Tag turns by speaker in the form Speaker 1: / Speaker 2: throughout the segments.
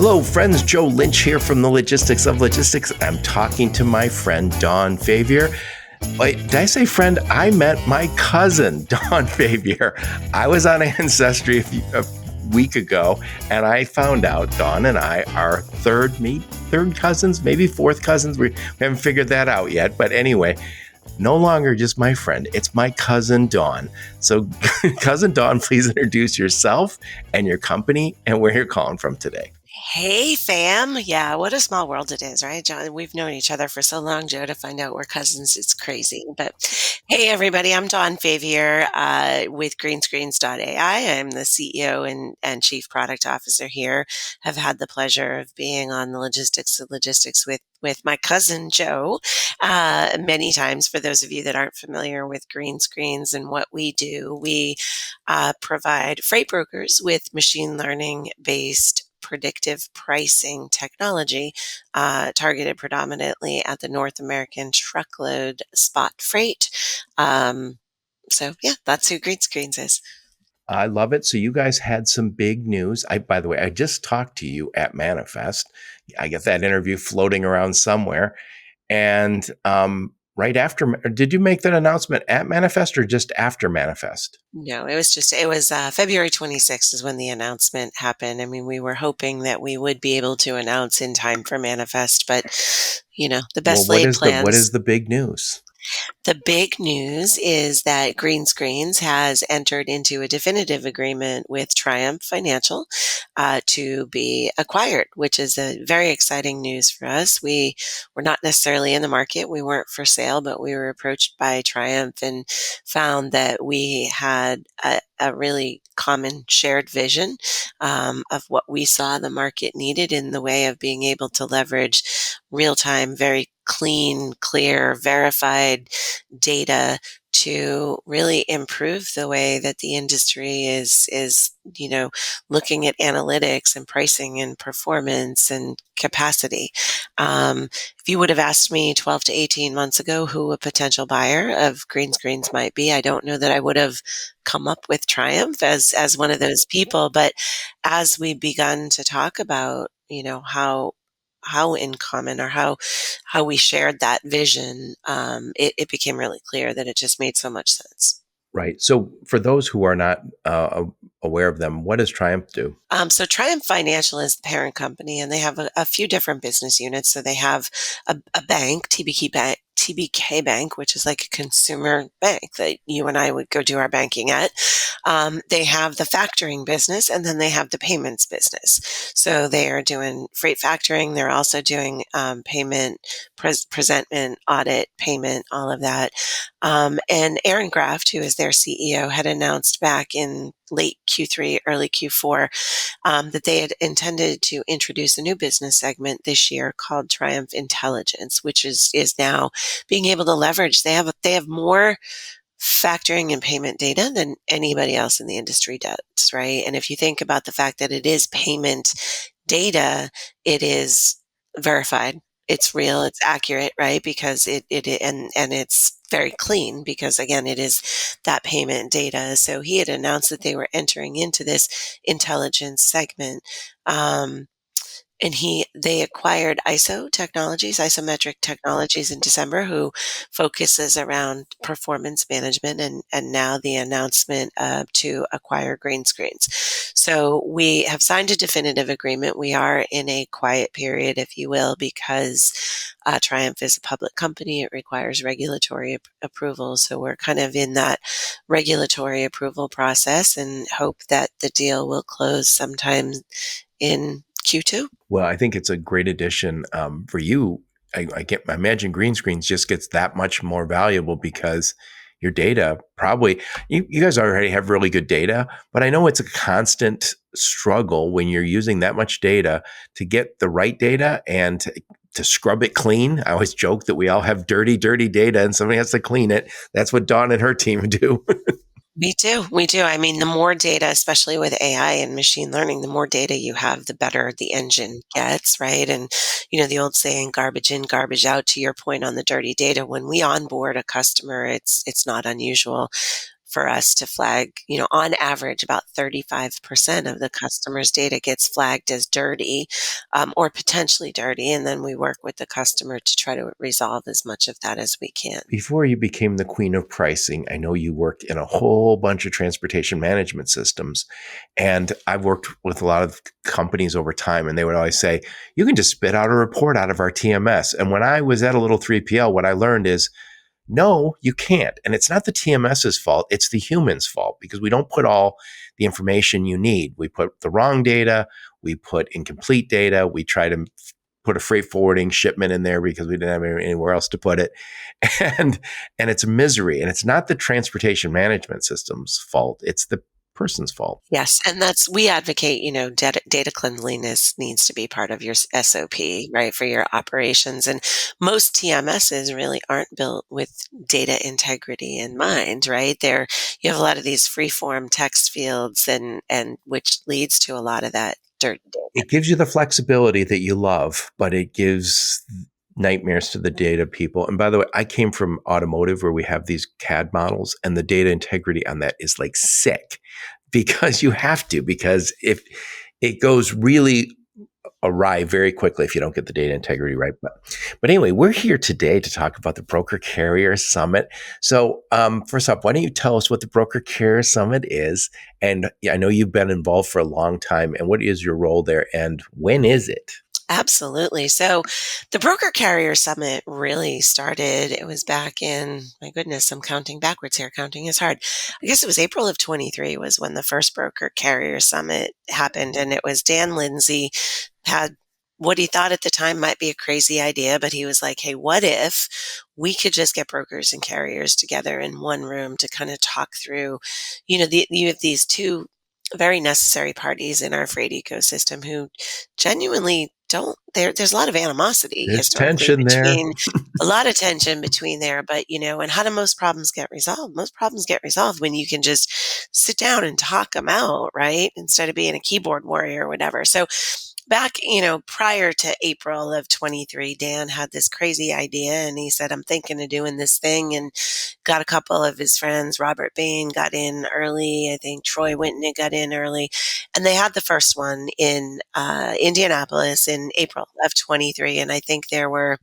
Speaker 1: Hello, friends. Joe Lynch here from the Logistics of Logistics. I'm talking to my friend, Dawn Favier. Wait, did I say friend? I met my cousin, Dawn Favier. I was on Ancestry a week ago, and I found out Dawn and I are third cousins, maybe fourth cousins. We haven't figured that out yet. But anyway, no longer just my friend. It's my cousin, Dawn. So, cousin Dawn, please introduce yourself and your company and where you're calling from today.
Speaker 2: Hey, fam. Yeah, what a small world it is, right, John? We've known each other for so long, Joe, to find out we're cousins. It's crazy. But hey, everybody, I'm Dawn Favier with Greenscreens.ai. I'm the CEO and Chief Product Officer here. Have had the pleasure of being on the Logistics of Logistics with my cousin, Joe, many times. For those of you that aren't familiar with Greenscreens and what we do, we provide freight brokers with machine learning based predictive pricing technology targeted predominantly at the North American truckload spot freight. So yeah, that's who Greenscreens is.
Speaker 1: I love it. So you guys had some big news. By the way, I just talked to you at Manifest. I get that interview floating around somewhere. And right after, did you make that announcement at Manifest or just after Manifest?
Speaker 2: No, it was February 26th is when the announcement happened. I mean, we were hoping that we would be able to announce in time for Manifest, but the
Speaker 1: Well,
Speaker 2: best laid
Speaker 1: what
Speaker 2: plans.
Speaker 1: is the big news?
Speaker 2: The big news is that Greenscreens has entered into a definitive agreement with Triumph Financial to be acquired, which is a very exciting news for us. We were not necessarily in the market. We weren't for sale, but we were approached by Triumph and found that we had a really common shared vision of what we saw the market needed in the way of being able to leverage real-time, very clean, clear, verified data to really improve the way that the industry is looking at analytics and pricing and performance and capacity. If you would have asked me 12 to 18 months ago who a potential buyer of Greenscreens might be, I don't know that I would have come up with Triumph as one of those people. But as we begun to talk about, how in common or how we shared that vision, it became really clear that it just made so much sense.
Speaker 1: Right. So for those who are not aware of them, what does Triumph do?
Speaker 2: So Triumph Financial is the parent company, and they have a few different business units. So they have a bank, TBK Bank, which is like a consumer bank that you and I would go do our banking at. They have the factoring business, and then they have the payments business. So they are doing freight factoring. They're also doing payment, presentment, audit, payment, all of that. And Aaron Graft, who is their CEO, had announced back in late Q3, early Q4, that they had intended to introduce a new business segment this year called Triumph Intelligence, which is now being able to leverage. They have more factoring and payment data than anybody else in the industry does, right? And if you think about the fact that it is payment data, it is verified. It's real, it's accurate, right? Because and it's very clean because again, it is that payment data. So he had announced that they were entering into this intelligence segment. And they acquired isometric technologies in December, who focuses around performance management, and now the announcement to acquire Greenscreens. So we have signed a definitive agreement. We are in a quiet period, if you will, because Triumph is a public company. It requires regulatory approval. So we're kind of in that regulatory approval process and hope that the deal will close sometime in Q2.
Speaker 1: Well, I think it's a great addition for you. I imagine Greenscreens just gets that much more valuable because your data probably, you guys already have really good data, but I know it's a constant struggle when you're using that much data to get the right data and to scrub it clean. I always joke that we all have dirty data and somebody has to clean it. That's what Dawn and her team do.
Speaker 2: We do. We do. I mean, the more data, especially with AI and machine learning, the more data you have, the better the engine gets, right? And, the old saying, garbage in, garbage out, to your point on the dirty data. When we onboard a customer, it's not unusual for us to flag, on average, about 35% of the customer's data gets flagged as dirty, or potentially dirty. And then we work with the customer to try to resolve as much of that as we can.
Speaker 1: Before you became the queen of pricing, I know you worked in a whole bunch of transportation management systems. And I've worked with a lot of companies over time, and they would always say, you can just spit out a report out of our TMS. And when I was at a little 3PL, what I learned is, no, you can't. And it's not the TMS's fault. It's the human's fault because we don't put all the information you need. We put the wrong data. We put incomplete data. We try to put a freight forwarding shipment in there because we didn't have anywhere else to put it. And, and it's misery. And it's not the transportation management system's fault. It's the person's fault.
Speaker 2: Yes, and we advocate, data cleanliness needs to be part of your SOP, right, for your operations. And most TMSs really aren't built with data integrity in mind, right? You have a lot of these free-form text fields and which leads to a lot of that dirt data.
Speaker 1: It gives you the flexibility that you love, but it gives nightmares to the data people. And by the way, I came from automotive where we have these CAD models, and the data integrity on that is like sick because you have to, because if it goes really awry very quickly if you don't get the data integrity right. But anyway, we're here today to talk about the Broker Carrier Summit. So first off, why don't you tell us what the Broker Carrier Summit is? And I know you've been involved for a long time. And what is your role there? And when is it?
Speaker 2: Absolutely. So the Broker Carrier Summit really started, it was back in, my goodness, I'm counting backwards here. Counting is hard. I guess it was April of 23 was when the first Broker Carrier Summit happened. And it was Dan Lindsay had what he thought at the time might be a crazy idea, but he was like, hey, what if we could just get brokers and carriers together in one room to kind of talk through, you have these two very necessary parties in our freight ecosystem who genuinely there's a lot of animosity
Speaker 1: There's
Speaker 2: historically
Speaker 1: tension there.
Speaker 2: between a lot of tension between there, but and how do most problems get resolved? Most problems get resolved when you can just sit down and talk them out, right? Instead of being a keyboard warrior or whatever. So back, prior to April of 23, Dan had this crazy idea and he said, I'm thinking of doing this thing, and got a couple of his friends. Robert Bain got in early. I think Troy Winton got in early. And they had the first one in Indianapolis in April of 23. And I think there were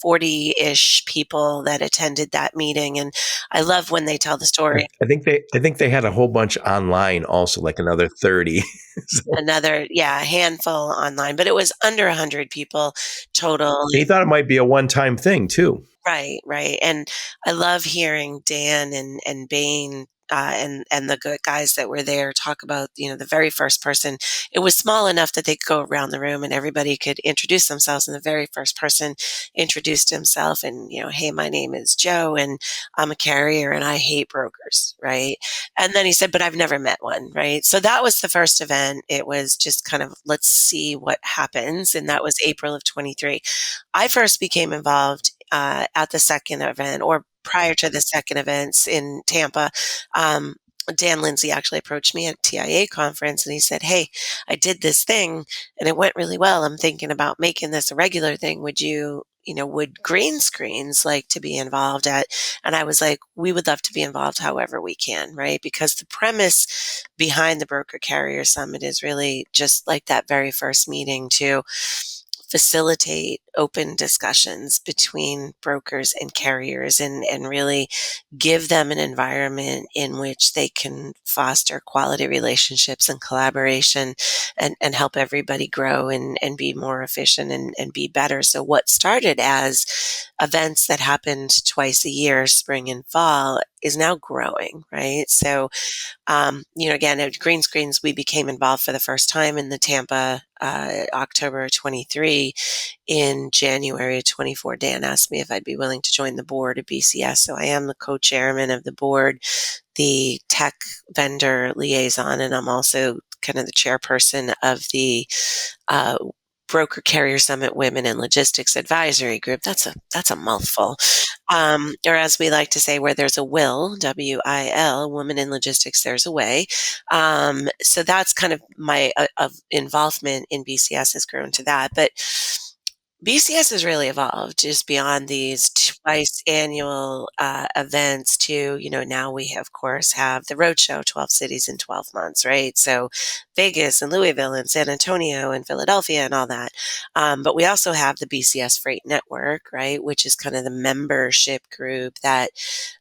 Speaker 2: 40-ish people that attended that meeting. And I love when they tell the story.
Speaker 1: I think they had a whole bunch online also, like another 30. So
Speaker 2: A handful online, but it was under 100 people total.
Speaker 1: he thought it might be a one-time thing too.
Speaker 2: Right, right. And I love hearing Dan and Bain and the good guys that were there talk about, the very first person. It was small enough that they could go around the room and everybody could introduce themselves. And the very first person introduced himself and, hey, my name is Joe and I'm a carrier and I hate brokers, right? And then he said, but I've never met one, right? So that was the first event. It was just kind of, let's see what happens. And that was April of 23. I first became involved at the second event, or prior to the second events in Tampa. Dan Lindsay actually approached me at TIA conference and he said, hey, I did this thing and it went really well. I'm thinking about making this a regular thing. Would Greenscreens like to be involved at? And I was like, we would love to be involved however we can, right? Because the premise behind the Broker Carrier Summit is really just like that very first meeting to facilitate open discussions between brokers and carriers and really give them an environment in which they can foster quality relationships and collaboration and help everybody grow and be more efficient and be better. So what started as events that happened twice a year, spring and fall, is now growing, right? So again, at Greenscreens, we became involved for the first time in the Tampa, October 23. In January 24, Dan asked me if I'd be willing to join the board of BCS. So I am the co-chairman of the board, the tech vendor liaison, and I'm also kind of the chairperson of the Broker Carrier Summit Women in Logistics Advisory Group. That's a mouthful. Or as we like to say, where there's a will, WIL, Women in Logistics, there's a way. So that's kind of my involvement in BCS has grown to that. But BCS has really evolved just beyond these twice annual events to, now we of course have the roadshow, 12 cities in 12 months, right? So Vegas and Louisville and San Antonio and Philadelphia and all that. But we also have the BCS Freight Network, right? Which is kind of the membership group that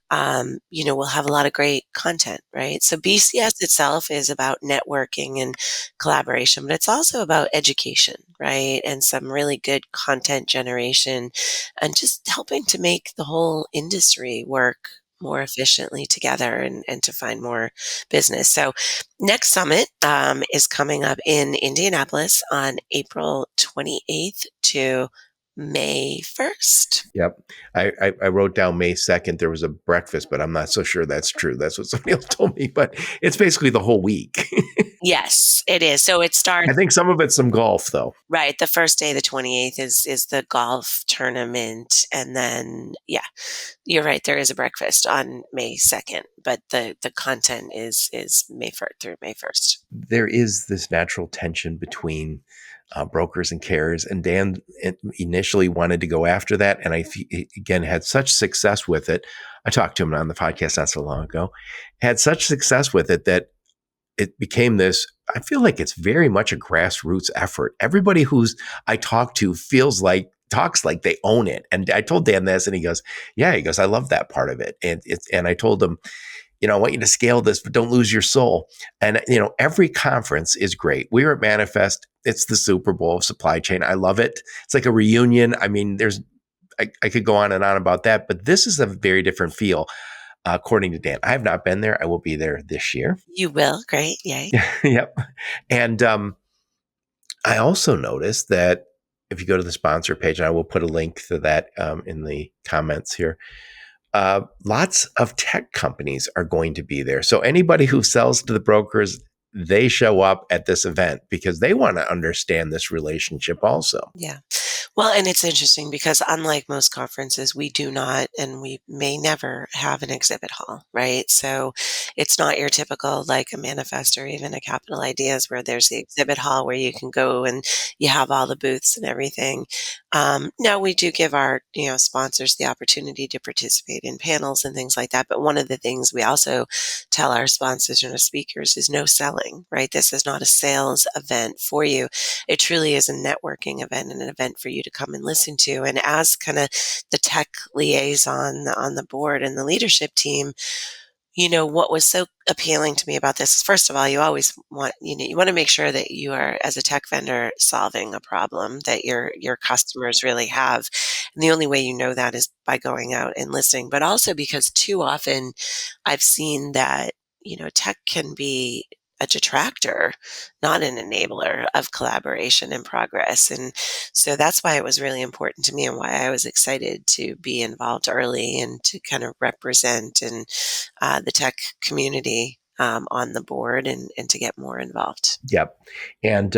Speaker 2: we'll have a lot of great content, right? So BCS itself is about networking and collaboration, but it's also about education, right? And some really good content generation and just helping to make the whole industry work more efficiently together and to find more business. So next summit is coming up in Indianapolis on April 28th to May 1st.
Speaker 1: Yep. I wrote down May 2nd. There was a breakfast, but I'm not so sure that's true. That's what somebody else told me. But it's basically the whole week.
Speaker 2: Yes, it is. So it
Speaker 1: I
Speaker 2: starts
Speaker 1: think some of it's some golf, though.
Speaker 2: right. The first day, the 28th, is the golf tournament, and then you're right. There is a breakfast on May 2nd, but the content is May 1st through May 1st.
Speaker 1: There is this natural tension between brokers and carriers. And Dan initially wanted to go after that. And again, had such success with it. I talked to him on the podcast not so long ago, had such success with it that it became this. I feel like it's very much a grassroots effort. Everybody who's I talk to talks like they own it. And I told Dan this and he goes, yeah, he goes, I love that part of it. And I told him, I want you to scale this, but don't lose your soul. And, every conference is great. We were at Manifest. It's the Super Bowl of supply chain. I love it. It's like a reunion. I mean, I could go on and on about that, but this is a very different feel, according to Dan. I have not been there. I will be there this year.
Speaker 2: You will. Great. Yay.
Speaker 1: Yep. And I also noticed that if you go to the sponsor page, and I will put a link to that in the comments here, lots of tech companies are going to be there. So anybody who sells to the brokers, they show up at this event because they want to understand this relationship also.
Speaker 2: Yeah. Well, and it's interesting because unlike most conferences, we do not, and we may never have an exhibit hall, right? So it's not your typical like a manifest or even a Capital Ideas where there's the exhibit hall where you can go and you have all the booths and everything. Now we do give our, sponsors the opportunity to participate in panels and things like that. But one of the things we also tell our sponsors and our speakers is no selling, right? This is not a sales event for you. It truly is a networking event and an event for you to come and listen to. And as kind of the tech liaison on the board and the leadership team, what was so appealing to me about this is, first of all, you always want, you want to make sure that you are, as a tech vendor, solving a problem that your customers really have. And the only way you know that is by going out and listening, but also because too often I've seen that, tech can be a detractor, not an enabler of collaboration and progress. And so that's why it was really important to me and why I was excited to be involved early and to kind of represent the tech community on the board and to get more involved.
Speaker 1: Yep. And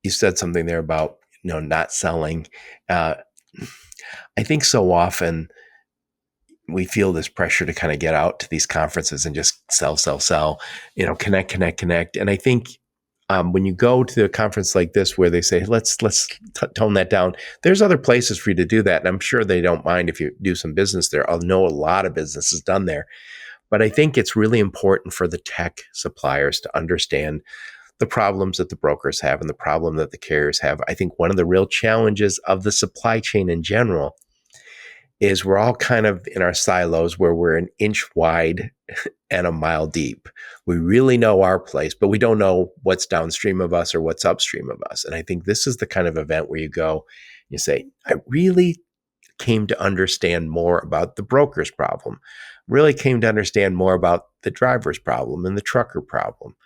Speaker 1: you said something there about, not selling. I think so often we feel this pressure to kind of get out to these conferences and just sell, connect. And I think when you go to a conference like this where they say, let's tone that down, there's other places for you to do that. And I'm sure they don't mind if you do some business there. I know a lot of business is done there. But I think it's really important for the tech suppliers to understand the problems that the brokers have and the problem that the carriers have. I think one of the real challenges of the supply chain in general is we're all kind of in our silos where we're an inch wide and a mile deep. We really know our place, but we don't know what's downstream of us or what's upstream of us. And I think this is the kind of event where you go, you say, I really came to understand more about the broker's problem, really came to understand more about the driver's problem and the trucker problem.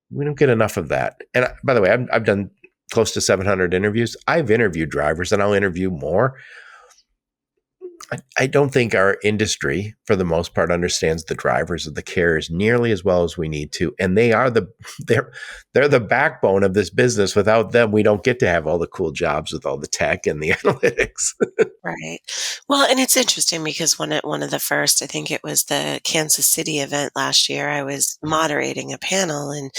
Speaker 1: We don't get enough of that. And by the way, I've done close to 700 interviews. I've interviewed drivers and I'll interview more. I don't think our industry, for the most part, understands the drivers of the carriers nearly as well as we need to, and they're they're the backbone of this business. Without them, we don't get to have all the cool jobs with all the tech and the analytics.
Speaker 2: Right. Well, and it's interesting because one of the first, I think it was the Kansas City event last year, I was moderating a panel and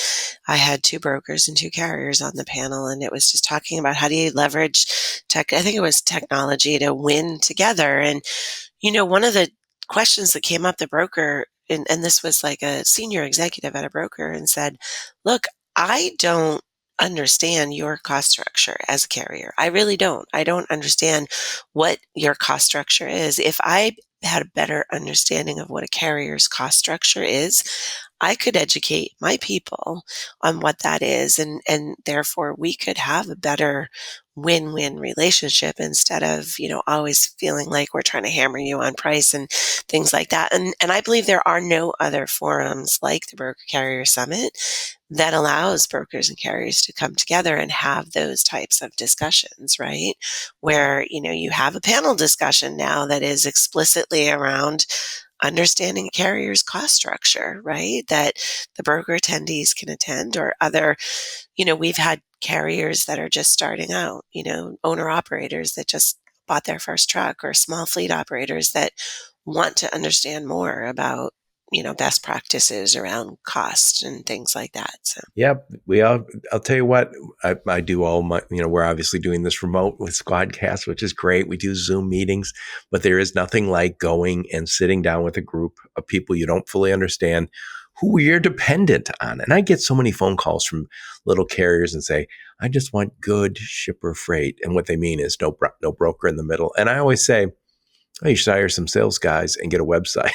Speaker 2: I had two brokers and two carriers on the panel, and it was just talking about how do you leverage tech, I think it was technology to win together. And, one of the questions that came up, the broker, and this was like a senior executive at a broker and said, look, I don't understand your cost structure as a carrier. I really don't. I don't understand what your cost structure is. If I had a better understanding of what a carrier's cost structure is, I could educate my people on what that is, and therefore we could have a better win-win relationship instead of, always feeling like we're trying to hammer you on price and things like that. And I believe there are no other forums like the Broker Carrier Summit that allows brokers and carriers to come together and have those types of discussions, right? Where, you have a panel discussion now that is explicitly around understanding a carrier's cost structure, right? That the broker attendees can attend, or other, we've had carriers that are just starting out, owner operators that just bought their first truck, or small fleet operators that want to understand more about, best practices around cost and things like that. So,
Speaker 1: Yep. I'll tell you what, I do all my, we're obviously doing this remote with Squadcast, which is great. We do Zoom meetings, but there is nothing like going and sitting down with a group of people you don't fully understand, who you're dependent on. And I get so many phone calls from little carriers and say, I just want good shipper freight. And what they mean is no broker in the middle. And I always say, oh, you should hire some sales guys and get a website.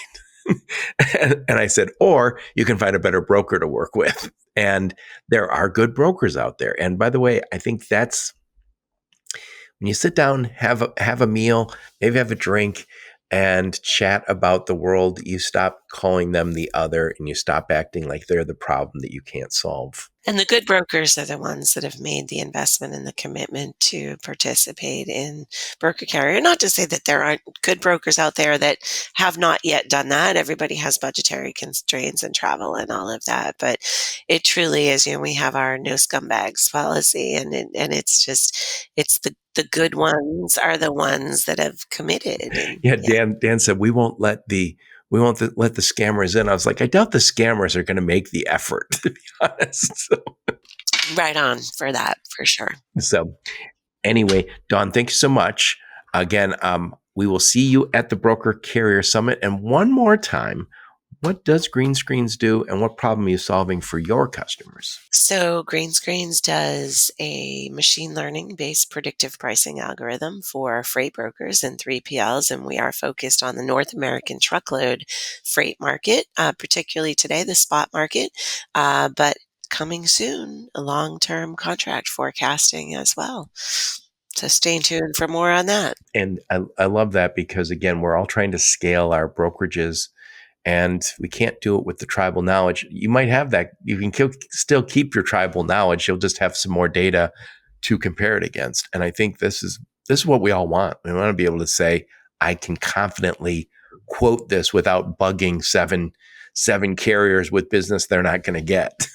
Speaker 1: And I said, or you can find a better broker to work with. And there are good brokers out there. And by the way, I think that's when you sit down, have a meal, maybe have a drink, and chat about the world, you stop calling them the other, and you stop acting like they're the problem that you can't solve.
Speaker 2: and the good brokers are the ones that have made the investment and the commitment to participate in broker carrier. Not to say that there aren't good brokers out there that have not yet done that. Everybody has budgetary constraints and travel and all of that. But it truly is, we have our no scumbags policy, and it's just, it's the good ones are the ones that have committed. And,
Speaker 1: Yeah, Dan said we won't let the scammers in. I was like, I doubt the scammers are going to make the effort, to be honest. So,
Speaker 2: right on for that, for sure.
Speaker 1: So anyway, Dawn, thank you so much. Again, we will see you at the Broker Carrier Summit. And one more time, what does Greenscreens do, and what problem are you solving for your customers?
Speaker 2: So Greenscreens does a machine learning based predictive pricing algorithm for freight brokers and 3PLs, and we are focused on the North American truckload freight market, particularly today, the spot market, but coming soon, a long-term contract forecasting as well. So stay tuned for more on that.
Speaker 1: And I love that because, again, we're all trying to scale our brokerages, and we can't do it with the tribal knowledge. You might have that. You can still keep your tribal knowledge. You'll just have some more data to compare it against. And I think this is what we all want. We want to be able to say, I can confidently quote this without bugging seven carriers with business they're not going to get.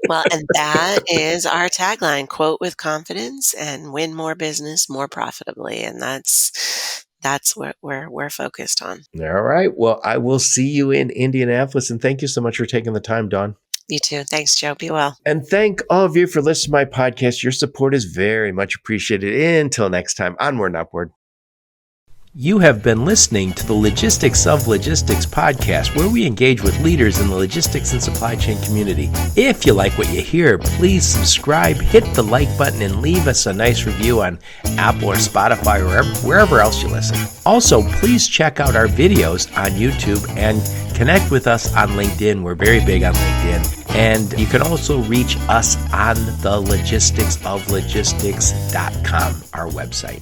Speaker 2: Well, and that is our tagline: quote with confidence and win more business more profitably. And that's what we're focused on.
Speaker 1: All right. Well, I will see you in Indianapolis. And thank you so much for taking the time, Dawn.
Speaker 2: You too. Thanks, Joe. Be well.
Speaker 1: And thank all of you for listening to my podcast. Your support is very much appreciated. Until next time, onward and upward. You have been listening to the Logistics of Logistics podcast, where we engage with leaders in the logistics and supply chain community. If you like what you hear, please subscribe, hit the like button, and leave us a nice review on Apple or Spotify or wherever else you listen. Also, please check out our videos on YouTube and connect with us on LinkedIn. We're very big on LinkedIn. And you can also reach us on the logisticsoflogistics.com, our website.